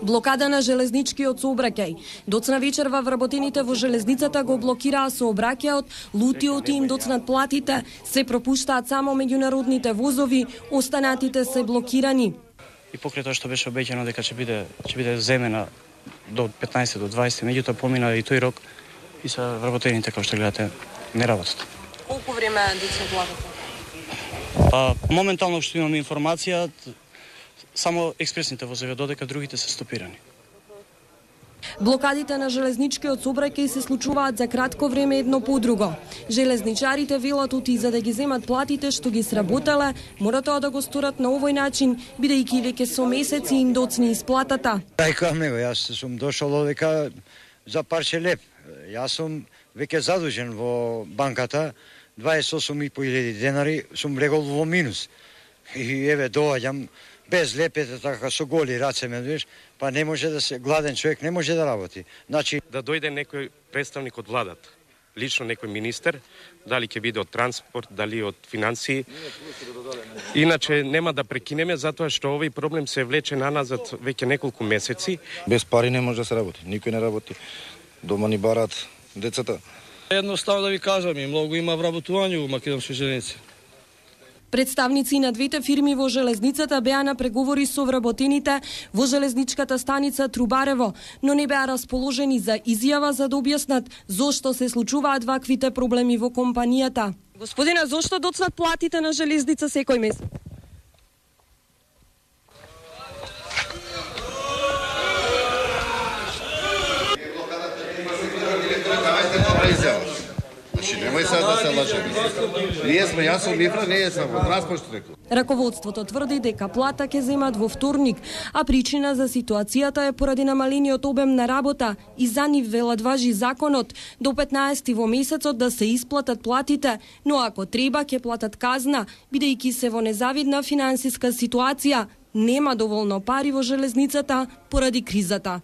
Блокада на железничкиот сообраќај. Доцна вечерва вработените во железницата го блокираа сообраќајот, лутиот им доцнат платите, се пропуштаат само меѓународните возови, останатите се блокирани. И покрај тоа што беше обеќано дека ќе биде земена до 15 до 20, меѓутоа помина и тој рок и са вработените, како што гледате, не работат. Колку време доцна платите? Моментално што имаме информација, само експресните возови, додека другите се стопирани. Блокадите на железничкиот сообраќај се случуваат за кратко време едно по друго. Железничарите велат оти за да ги земат платите што ги сработеле, мора тоа да го сторат на овој начин, бидејќи веќе со месеци им доцни исплатата. Тајка него, јас сум дошол овека за парче леп. Јас сум веќе задужен во банката, 28.500 денари сум легол во минус. И еве доаѓам без лепете, така со голи раце ме видиш, па не може да се гладен човек не може да работи. Значи да дојде некој представник од владата, лично некој министер, дали ќе биде од транспорт, дали од финансии. Иначе нема да прекинеме затоа што овој проблем се влече наназад веќе неколку месеци. Без пари не може да се работи, никој не работи. Дома ни барат децата. Едноставно да ви кажам, и многу има вработување во македонски железници. Представници на двете фирми во железницата беа на преговори со вработените во железничката станица Трубарево, но не беа расположени за изјава за да објаснат зошто се случуваат ваквите проблеми во компанијата. Господине, зошто доцнат платите на железница секој месец? Немој сега да се лажеме. Ние сме, јас сум Мифра, не сум во транспорт рекол. Раководството тврди дека плата ќе земат во вторник, а причина за ситуацијата е поради намалениот обем на работа и за нив велат важи законот до 15 во месецот да се исплатат платите, но ако треба ќе платат казна, бидејќи се во незавидна финансиска ситуација, нема доволно пари во железницата поради кризата.